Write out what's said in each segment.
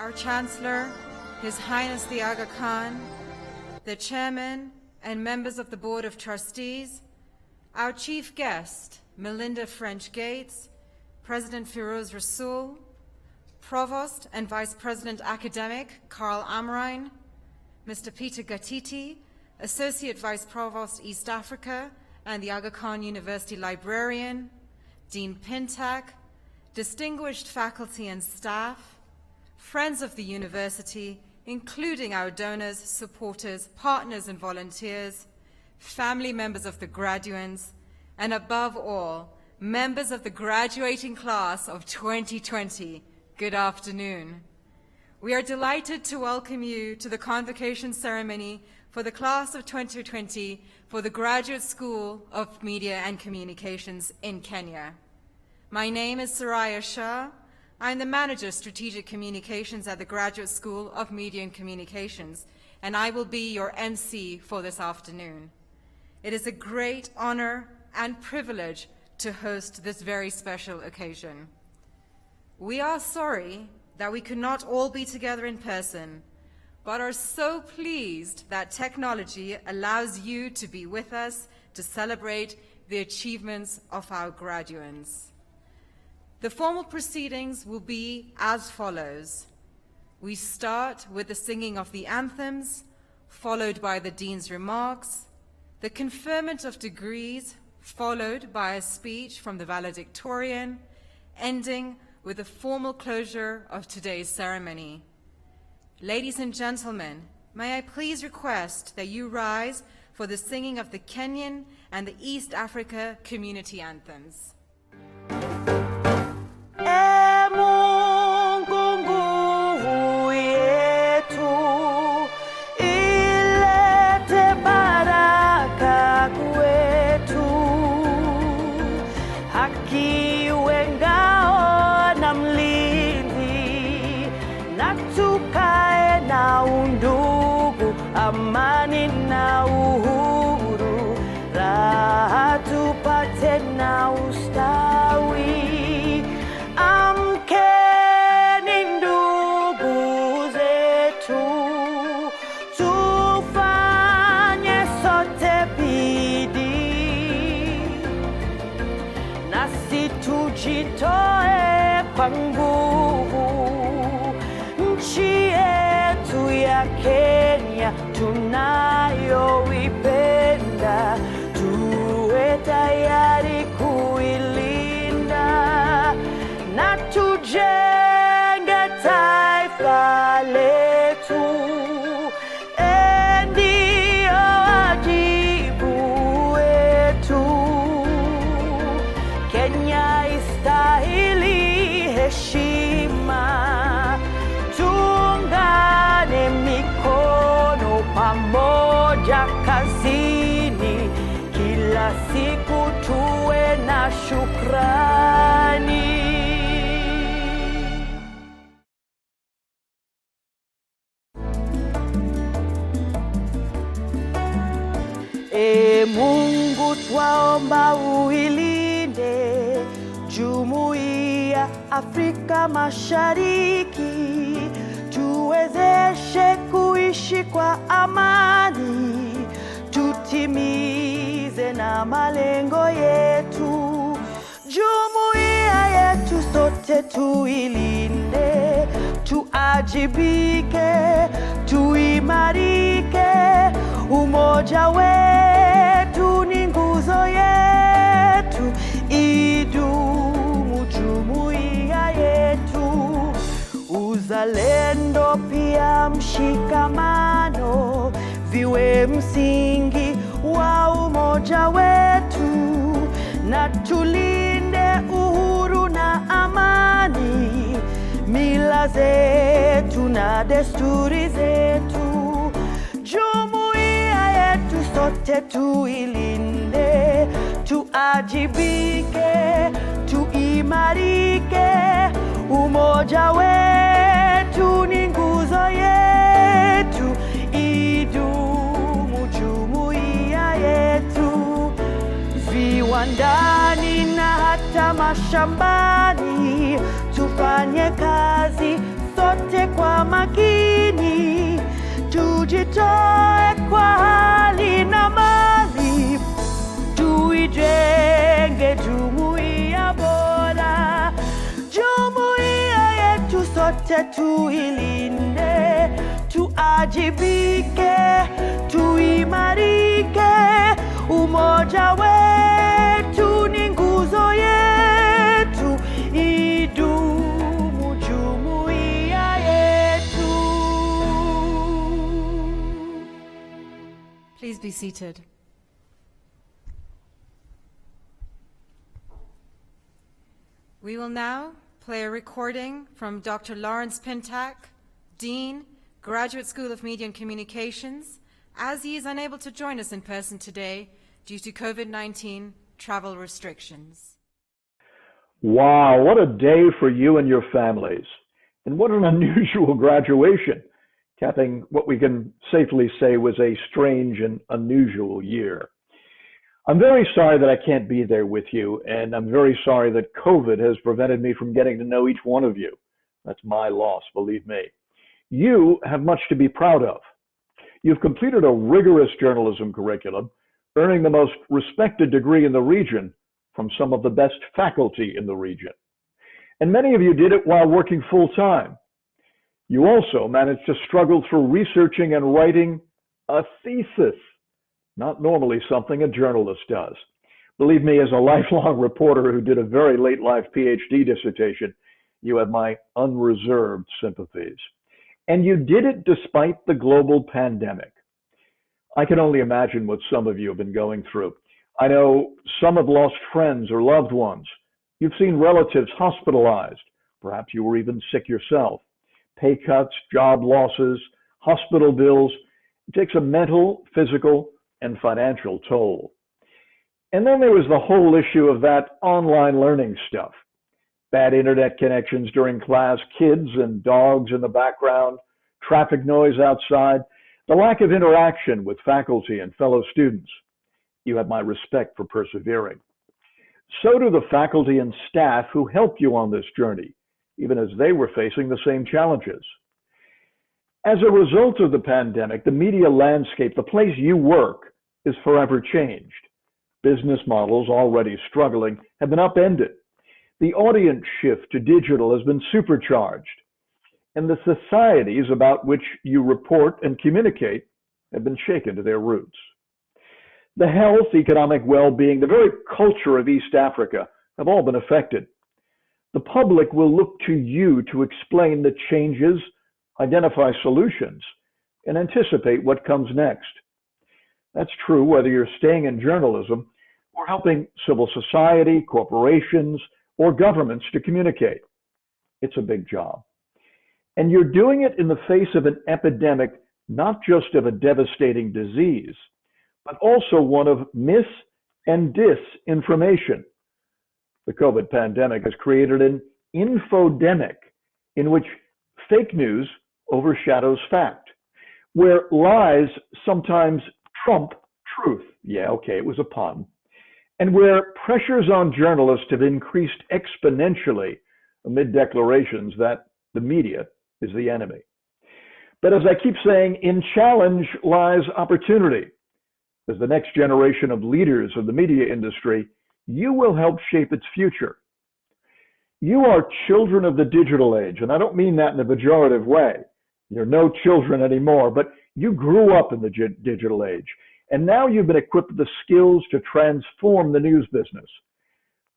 our Chancellor, His Highness the Aga Khan, the Chairman and members of the Board of Trustees, our Chief Guest, Melinda French Gates, President Firoz Rasool, Provost and Vice President Academic Carl Amrein, Mr. Peter Gatiti, Associate Vice Provost East Africa and the Aga Khan University Librarian, Dean Pintak, distinguished faculty and staff, friends of the university, including our donors, supporters, partners and volunteers, family members of the graduates, and above all, members of the graduating class of 2020, good afternoon. We are delighted to welcome you to the Convocation Ceremony for the class of 2020 for the Graduate School of Media and Communications in Kenya. My name is Soraya Shah. I'm the Manager of Strategic Communications at the Graduate School of Media and Communications, and I will be your MC for this afternoon. It is a great honor and privilege to host this very special occasion. We are sorry that we could not all be together in person, but are so pleased that technology allows you to be with us to celebrate the achievements of our graduates. The formal proceedings will be as follows. We start with the singing of the anthems, followed by the Dean's remarks, the conferment of degrees, followed by a speech from the valedictorian, ending with the formal closure of today's ceremony. Ladies and gentlemen, may I please request that you rise for the singing of the Kenyan and the East Africa community anthems. Amani na uhuru, raha tupate na ustawi. Amkeni ndugu zetu, tufanye sote bidii, nasi tujitoe kwa nguvu. Nchi yetu ya Kenya tunayoipenda, tuwe tayari kuilinda na tujenge taifa letu. Ndio wajibu wetu. Kenya istahili heshima, tuungane mikono pamoja kazini, kila siku tuwe na shukrani. Mungu twaomba uilinde Jumuiya Afrika Mashariki, tuwezeshe kuishi kwa amani, tutimize na malengo yetu. Jumuiya yetu sote tuilinde, tuajibike, tuimarike. Umoja wetu ni nguzo yetu, idumu jumuiya yetu. Uzalendo pia mshikamano viwe msingi wa umoja wetu, na tulinde uhuru na amani, mila zetu na desturi zetu. Jumuiya yetu sote tuilinde, tuajibike, tuimarike. Umoja wetu ni nguzo yetu, idumu jumuiya yetu. Viwandani na hata mashambani, tufanye kazi sote kwa makini, tujitoe kwa hali na mali, tuijenge jumuiya bora. Jumuiya yetu sote tuilinde, tuajibike, tuimarike. Umoja wetu ni nguzo yetu, idumu jumuiya yetu. Please be seated. We will now play a recording from Dr. Lawrence Pintak, Dean, Graduate School of Media and Communications, as he is unable to join us in person today due to COVID-19 travel restrictions. Wow, what a day for you and your families. And what an unusual graduation, capping what we can safely say was a strange and unusual year. I'm very sorry that I can't be there with you, and I'm very sorry that COVID has prevented me from getting to know each one of you. That's my loss, believe me. You have much to be proud of. You've completed a rigorous journalism curriculum, earning the most respected degree in the region from some of the best faculty in the region. And many of you did it while working full-time. You also managed to struggle through researching and writing a thesis, not normally something a journalist does. Believe me, as a lifelong reporter who did a very late life PhD dissertation, you have my unreserved sympathies. And you did it despite the global pandemic. I can only imagine what some of you have been going through. I know some have lost friends or loved ones. You've seen relatives hospitalized. Perhaps you were even sick yourself. Pay cuts, job losses, hospital bills. It takes a mental, physical, and financial toll. And then there was the whole issue of that online learning stuff. Bad internet connections during class, kids and dogs in the background, traffic noise outside, the lack of interaction with faculty and fellow students. You have my respect for persevering. So do the faculty and staff who helped you on this journey, even as they were facing the same challenges. As a result of the pandemic, the media landscape, the place you work, is forever changed. Business models already struggling have been upended. The audience shift to digital has been supercharged, and the societies about which you report and communicate have been shaken to their roots. The health, economic well-being, the very culture of East Africa have all been affected. The public will look to you to explain the changes, identify solutions, and anticipate what comes next. That's true whether you're staying in journalism or helping civil society, corporations, or governments to communicate. It's a big job. And you're doing it in the face of an epidemic, not just of a devastating disease, but also one of mis- and disinformation. The COVID pandemic has created an infodemic in which fake news overshadows fact, where lies sometimes trump truth. Yeah, okay, it was a pun. And where pressures on journalists have increased exponentially amid declarations that the media is the enemy. But as I keep saying, in challenge lies opportunity. As the next generation of leaders of the media industry, you will help shape its future. You are children of the digital age, and I don't mean that in a pejorative way. You're no children anymore, but you grew up in the digital age, and now you've been equipped with the skills to transform the news business.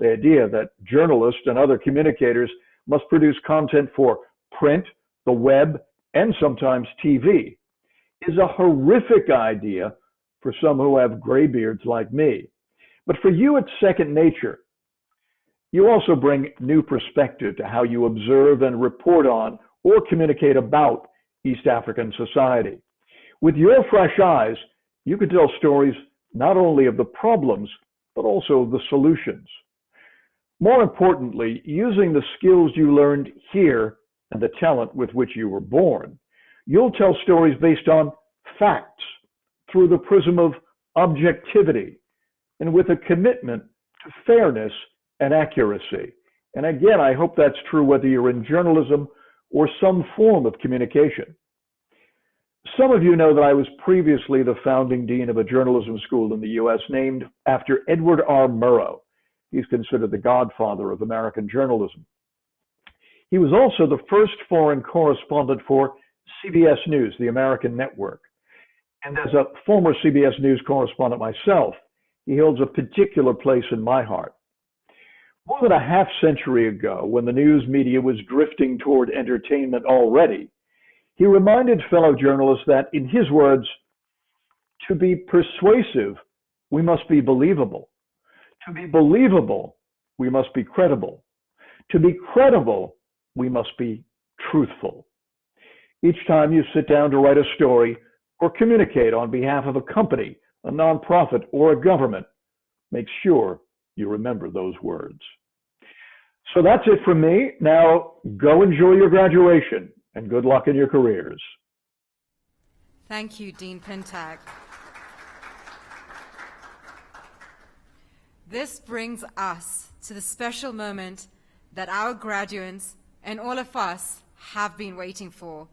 The idea that journalists and other communicators must produce content for print, the web, and sometimes TV is a horrific idea for some who have gray beards like me. But for you, it's second nature. You also bring new perspective to how you observe and report on or communicate about East African society. With your fresh eyes, you can tell stories not only of the problems, but also of the solutions. More importantly, using the skills you learned here and the talent with which you were born, you'll tell stories based on facts through the prism of objectivity and with a commitment to fairness and accuracy. And again, I hope that's true whether you're in journalism or some form of communication. Some of you know that I was previously the founding dean of a journalism school in the U.S. named after Edward R. Murrow. He's considered the godfather of American journalism. He was also the first foreign correspondent for CBS News, the American network. And as a former CBS News correspondent myself, he holds a particular place in my heart. More than a half century ago, when the news media was drifting toward entertainment already, he reminded fellow journalists that, in his words, to be persuasive, we must be believable. To be believable, we must be credible. To be credible, we must be truthful. Each time you sit down to write a story or communicate on behalf of a company, a nonprofit, or a government, make sure you remember those words. So that's it from me. Now go enjoy your graduation and good luck in your careers. Thank you, Dean Pintak. This brings us to the special moment that our graduates and all of us have been waiting for.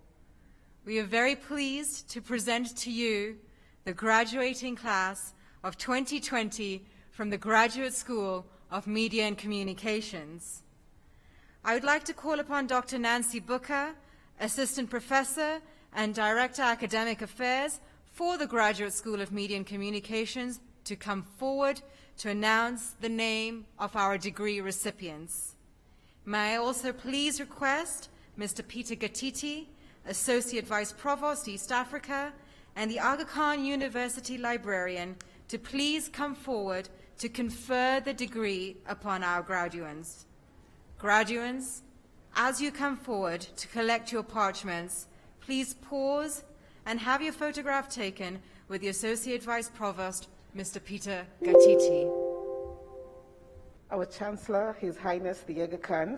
We are very pleased to present to you the graduating class of 2020 from the Graduate School of Media and Communications. I would like to call upon Dr. Nancy Booker, Assistant Professor and Director Academic Affairs for the Graduate School of Media and Communications, to come forward to announce the name of our degree recipients. May I also please request Mr. Peter Gatiti, Associate Vice Provost, East Africa, and the Aga Khan University Librarian to please come forward to confer the degree upon our graduates. Graduates, as you come forward to collect your parchments, please pause and have your photograph taken with the Associate Vice Provost, Mr. Peter Gatiti. Our Chancellor, His Highness the Aga Khan,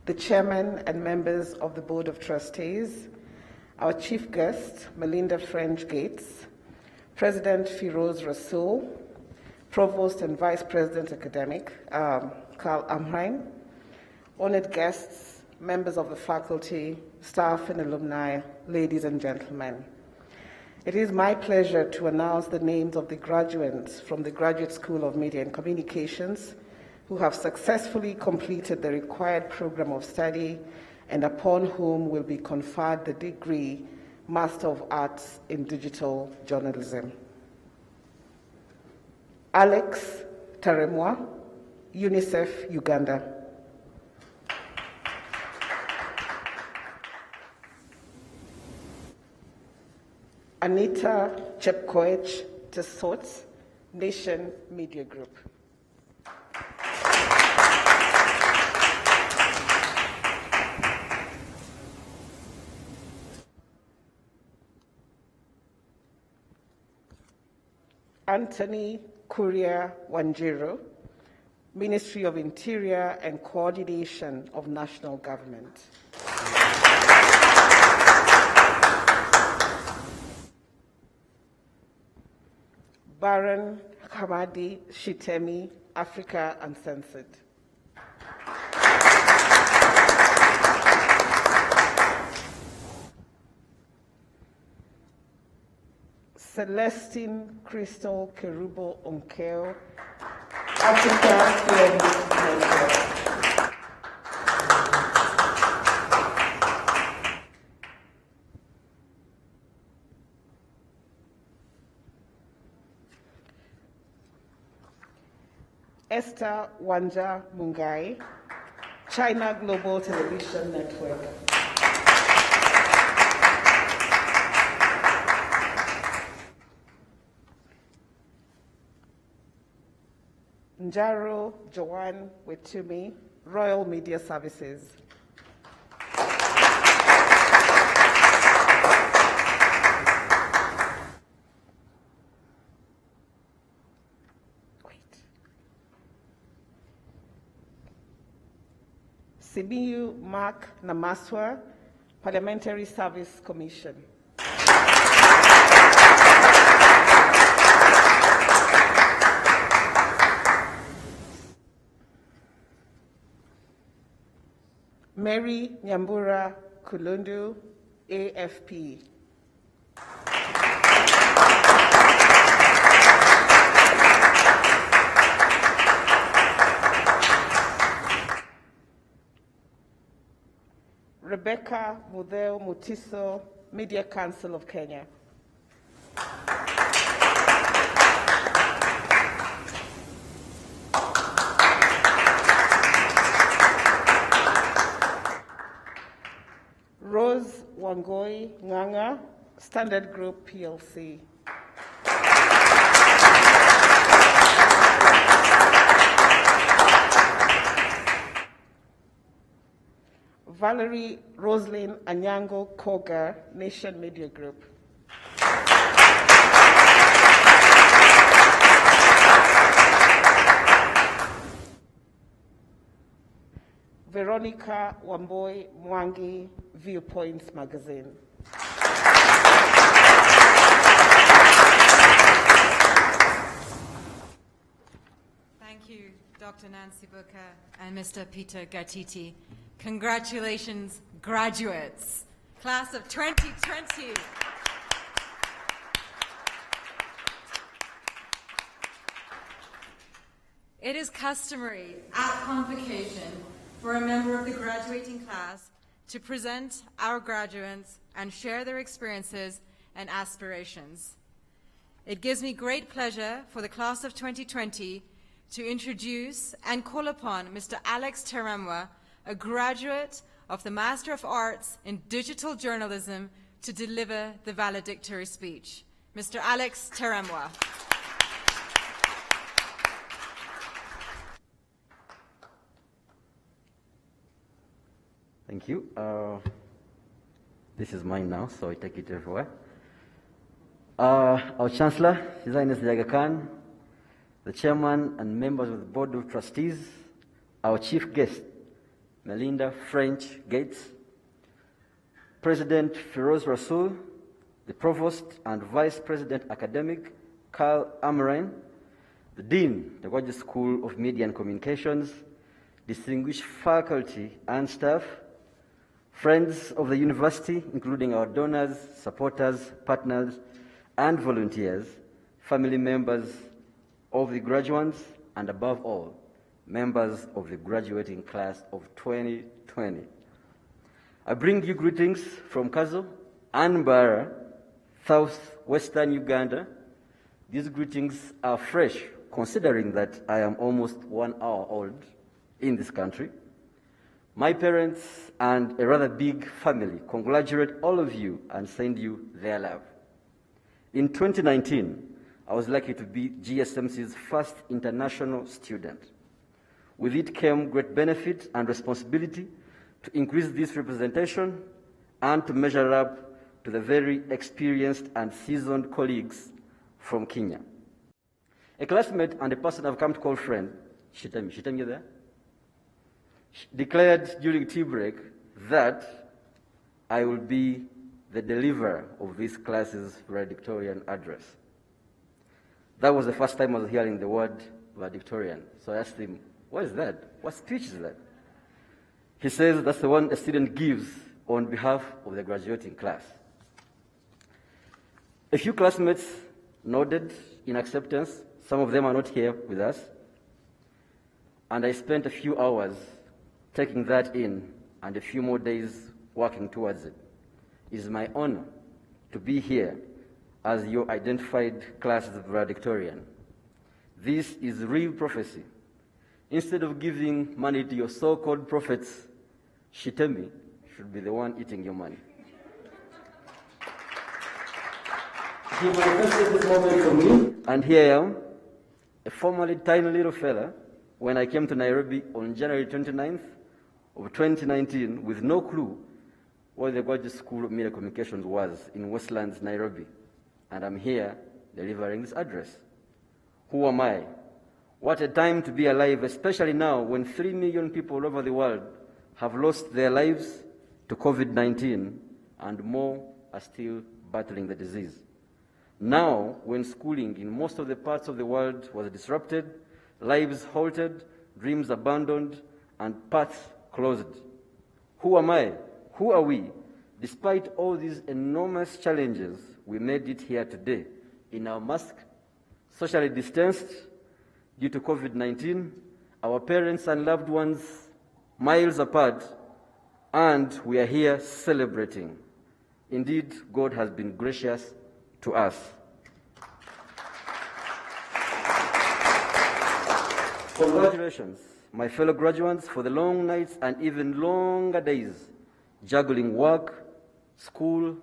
the Chairman and members of the Board of Trustees, our Chief Guest, Melinda French Gates, President Firoz Rasool, Provost and Vice President Academic, Karl Amheim, honored guests, members of the faculty, staff and alumni, ladies and gentlemen. It is my pleasure to announce the names of the graduates from the Graduate School of Media and Communications who have successfully completed the required program of study and upon whom will be conferred the degree Master of Arts in Digital Journalism. Alex Taremwa, UNICEF, Uganda. Anita Chepkoech Tesot, Nation Media Group. Anthony Kuria Wanjiru, Ministry of Interior and Coordination of National Government. Baron Hamadi Shitemi, Africa Uncensored. Celestine Crystal Kerubo Onkeo, Africa Film Network. Esther Wanja Mungai, China Global Television Network. Njaro Joanne Wetumi, Royal Media Services. Sibiu Mark Namaswa, Parliamentary Service Commission. Mary Nyambura Kulundu, AFP. Rebecca Mudheo Mutiso, Media Council of Kenya. Rose Wangoi Nganga, Standard Group PLC. Valerie Roslyn Anyango Koga, Nation Media Group. Veronica Wamboi Mwangi, Viewpoints Magazine. Thank you, Dr. Nancy Booker and Mr. Peter Gatiti. Congratulations, graduates, class of 2020. It is customary at Convocation for a member of the graduating class to present our graduates and share their experiences and aspirations. It gives me great pleasure for the class of 2020 to introduce and call upon Mr. Alex Taremwa, a graduate of the Master of Arts in Digital Journalism, to deliver the valedictory speech. Mr. Alex Taremwa. Thank you. This is mine now, so I take it everywhere. Our Chancellor, His Highness the Aga Khan, the Chairman and members of the Board of Trustees, our Chief Guest, Melinda French Gates, President Firoz Rasool, the Provost and Vice President Academic, Carl Amaren, the Dean, the Gorgeous School of Media and Communications, distinguished faculty and staff, friends of the university, including our donors, supporters, partners, and volunteers, family members of the graduates, and above all, members of the graduating class of 2020. I bring you greetings from Kazo and Mbara, southwestern Uganda. These greetings are fresh, considering that I am almost 1 hour old in this country. My parents and a rather big family congratulate all of you and send you their love. In 2019, I was lucky to be GSMC's first international student. With it came great benefit and responsibility to increase this representation and to measure up to the very experienced and seasoned colleagues from Kenya. A classmate and a person I've come to call friend, Shitemi, you there? Declared during tea break that I will be the deliverer of this class's valedictorian address. That was the first time I was hearing the word valedictorian. So I asked him, what is that? What speech is that? He says that's the one a student gives on behalf of the graduating class. A few classmates nodded in acceptance. Some of them are not here with us. And I spent a few hours taking that in and a few more days working towards it. It is my honor to be here as your identified class's valedictorian. This is real prophecy. Instead of giving money to your so-called prophets, Shitemi should be the one eating your money. He manifested this moment for me, and here I am, a formerly tiny little fella, when I came to Nairobi on January 29th of 2019 with no clue what the Gorgeous School of Media Communications was in Westlands, Nairobi. And I'm here delivering this address. Who am I? What a time to be alive, especially now when 3 million people all over the world have lost their lives to COVID-19 and more are still battling the disease. Now, when schooling in most of the parts of the world was disrupted, lives halted, dreams abandoned, and paths closed. Who am I? Who are we Despite all these enormous challenges, we made it here today in our mask, socially distanced due to COVID-19, our parents and loved ones miles apart, and we are here celebrating. Indeed, God has been gracious to us. Congratulations, my fellow graduates, for the long nights and even longer days, juggling work, school,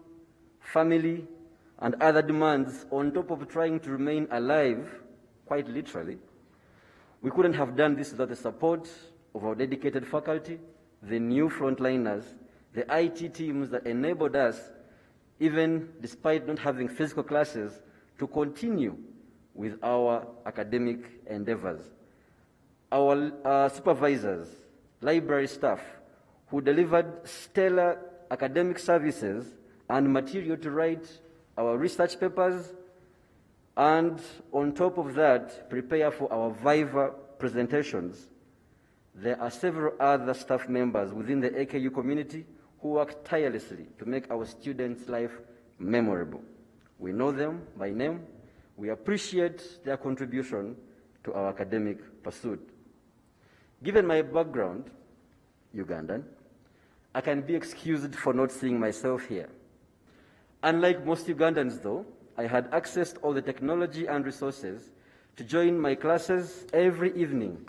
family, and other demands on top of trying to remain alive, quite literally. We couldn't have done this without the support of our dedicated faculty, the new frontliners, the IT teams that enabled us, even despite not having physical classes, to continue with our academic endeavors. Our supervisors, library staff, who delivered stellar academic services and material to write our research papers, and on top of that, prepare for our Viva presentations. There are several other staff members within the AKU community who work tirelessly to make our students' life memorable. We know them by name. We appreciate their contribution to our academic pursuit. Given my background, Ugandan, I can be excused for not seeing myself here. Unlike most Ugandans, though, I had access to all the technology and resources to join my classes every evening.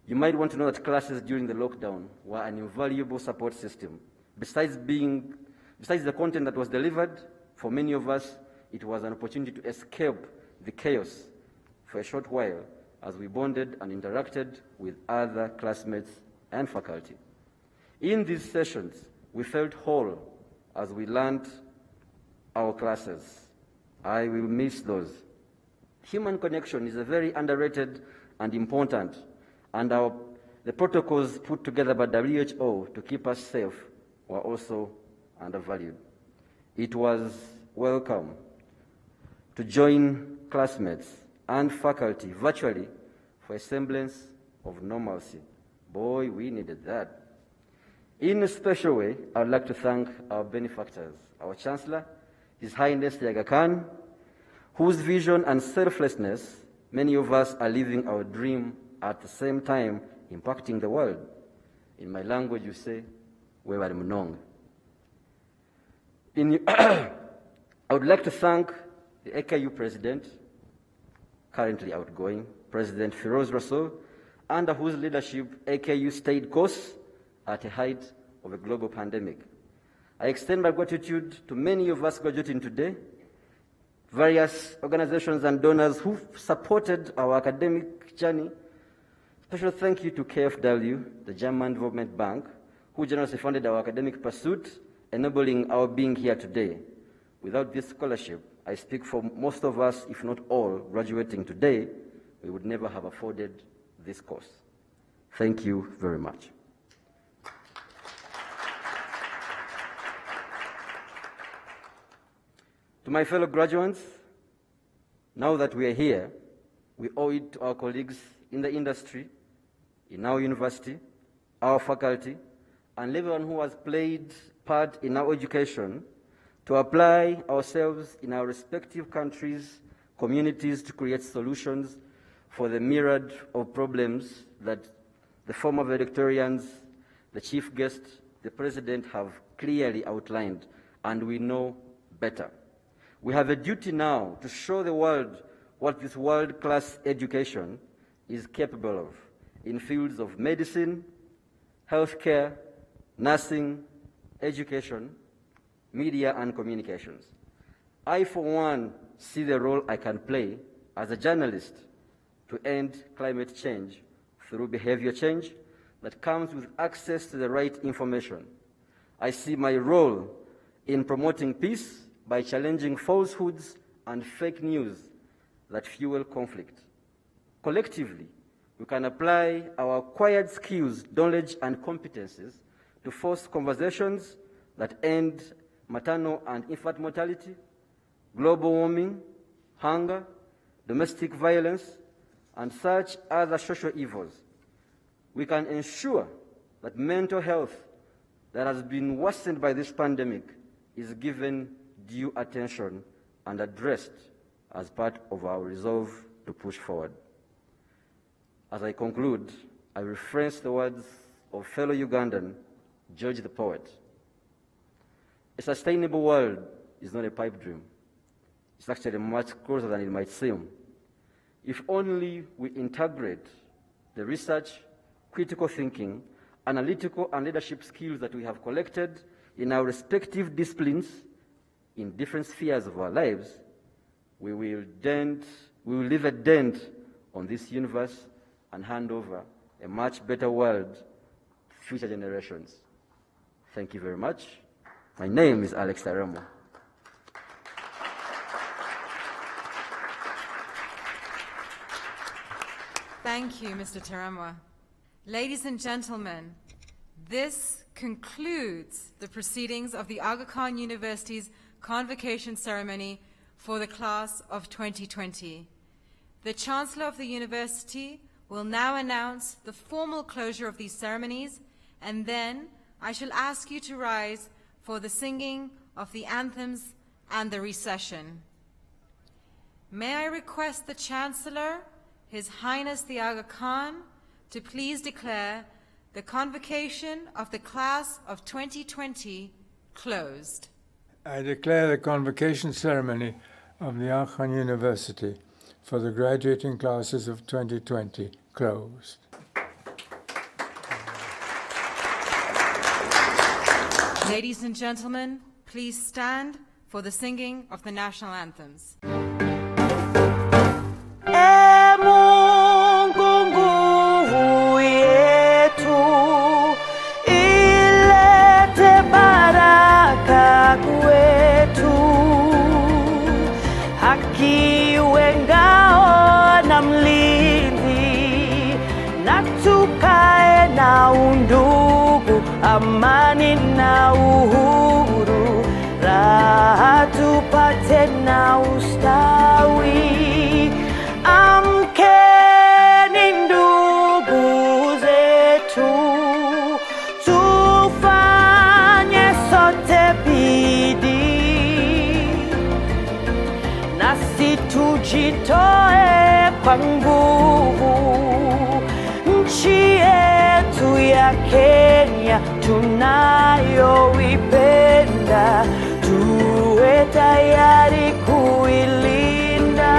You might want to know that classes during the lockdown were an invaluable support system. Besides the content that was delivered, for many of us, it was an opportunity to escape the chaos for a short while as we bonded and interacted with other classmates and faculty. In these sessions, we felt whole as we learned our classes. I will miss those. Human connection is a very underrated and important, and the protocols put together by WHO to keep us safe were also undervalued. It was welcome to join classmates and faculty virtually for a semblance of normalcy. Boy, we needed that. In a special way, I would like to thank our benefactors, our Chancellor, His Highness the Aga Khan, whose vision and selflessness many of us are living our dream at the same time impacting the world. In my language, you say, "Wewe mnong." I would like to thank the AKU President, currently outgoing, President Firoz Rasool, under whose leadership AKU stayed course at the height of a global pandemic. I extend my gratitude to many of us graduating today, various organizations and donors who supported our academic journey. Special thank you to KfW, the German Development Bank, who generously funded our academic pursuit, enabling our being here today. Without this scholarship, I speak for most of us, if not all, graduating today, we would never have afforded this course. Thank you very much. To my fellow graduates, now that we are here, we owe it to our colleagues in the industry, in our university, our faculty, and everyone who has played part in our education to apply ourselves in our respective countries, communities to create solutions for the myriad of problems that the former valedictorians, the chief guest, the president have clearly outlined, and we know better. We have a duty now to show the world what this world-class education is capable of in fields of medicine, healthcare, nursing, education, media, and communications. I, for one, see the role I can play as a journalist to end climate change through behavior change that comes with access to the right information. I see my role in promoting peace by challenging falsehoods and fake news that fuel conflict. Collectively, we can apply our acquired skills, knowledge, and competencies to force conversations that end maternal and infant mortality, global warming, hunger, domestic violence, and such other social evils. We can ensure that mental health that has been worsened by this pandemic is given due attention and addressed as part of our resolve to push forward. As I conclude, I reference the words of fellow Ugandan George the poet. A sustainable world is not a pipe dream. It's actually much closer than it might seem. If only we integrate the research, critical thinking, analytical and leadership skills that we have collected in our respective disciplines in different spheres of our lives, we will leave a dent on this universe and hand over a much better world to future generations. Thank you very much. My name is Alex Taremwa. Thank you, Mr. Taremwa. Ladies and gentlemen, this concludes the proceedings of the Aga Khan University's Convocation Ceremony for the class of 2020. The Chancellor of the University will now announce the formal closure of these ceremonies, and then I shall ask you to rise for the singing of the anthems and the recession. May I request the Chancellor, His Highness the Aga Khan, to please declare the convocation of the class of 2020 closed. I declare the convocation ceremony of the Aga Khan University for the graduating classes of 2020 closed. Ladies and gentlemen, please stand for the singing of the national anthems. Mungu nguvu yetu, ilete baraka kwetu, haki iwe ngao na mlinzi, na tukae na undugu, amani na uhuru, raha tupate na ustawi. Amkeni ndugu zetu, tufanye sote bidii, nasi tujitoe kwa nguvu. Nchi yetu ya Kenya tunayoipenda, tuwe tayari kuilinda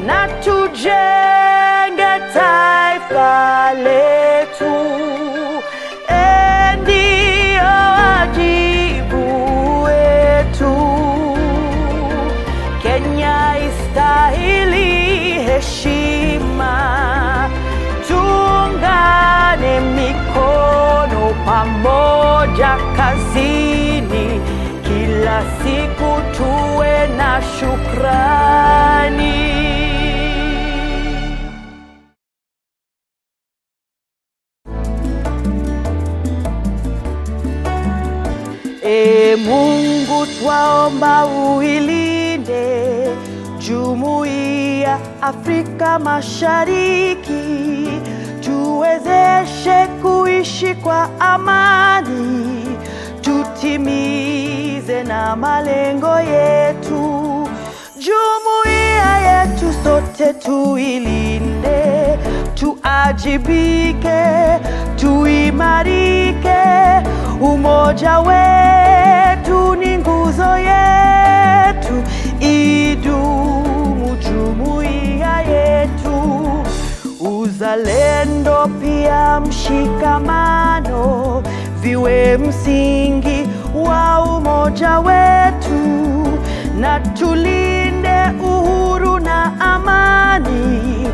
na tujenge taifa letu. Ndio wajibu wetu. Kenya istahili heshima, tuungane mikono pamoja kazini, kila siku tuwe na shukrani. Mungu twaomba uilinde Jumuiya Afrika Mashariki, tuwezeshe kuishi kwa amani, tutimize na malengo yetu. Jumuiya yetu sote tuilinde, tuajibike, tuimarike. Umoja wetu ni nguzo yetu, idumu jumuiya yetu. Uzalendo pia mshikamano viwe msingi wa umoja wetu, na tulinde uhuru na amani,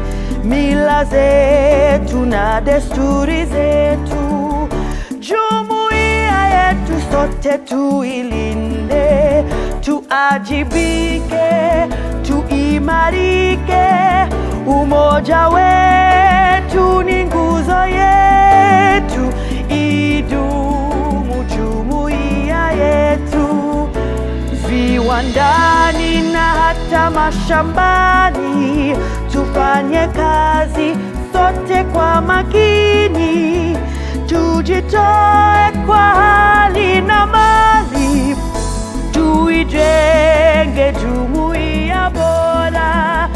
mila zetu na desturi zetu. Jumuiya yetu sote tuilinde, tuajibike, tuimarike. Umoja wetu ni nguzo yetu, idumu jumuiya yetu. Viwandani na hata mashambani, tufanye kazi sote kwa makini, tujitoe kwa jumuiya bora.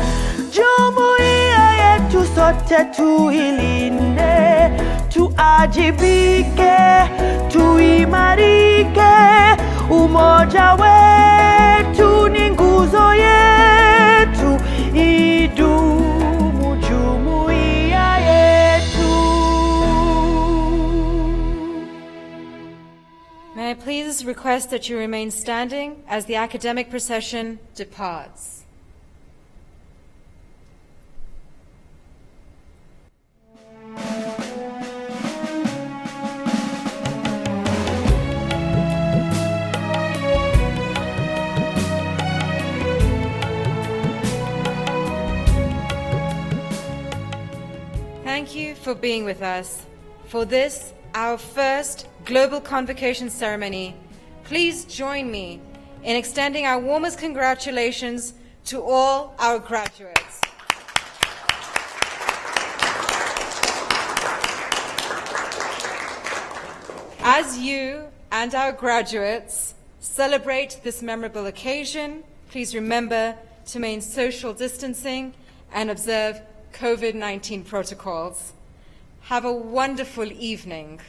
Jumuiya yetu sote tuilinde, tuajibike, tuimarike. Umoja wetu ni nguzo yetu, idumu jumuiya yetu. May I please request that you remain standing as the academic procession departs. Thank you for being with us for this, our first Global Convocation Ceremony. Please join me in extending our warmest congratulations to all our graduates. As you and our graduates celebrate this memorable occasion, please remember to maintain social distancing and observe COVID-19 protocols. Have a wonderful evening.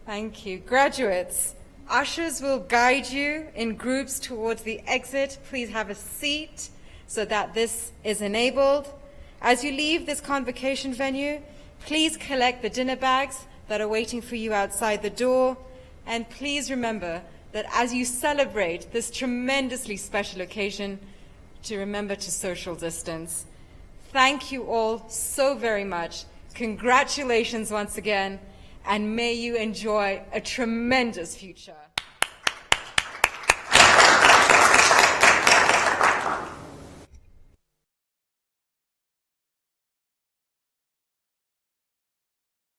Thank you. Graduates, ushers will guide you in groups towards the exit. Please have a seat so that this is enabled. As you leave this convocation venue, please collect the dinner bags that are waiting for you outside the door. And please remember that as you celebrate this tremendously special occasion, to remember to social distance. Thank you all so very much. Congratulations once again, and may you enjoy a tremendous future.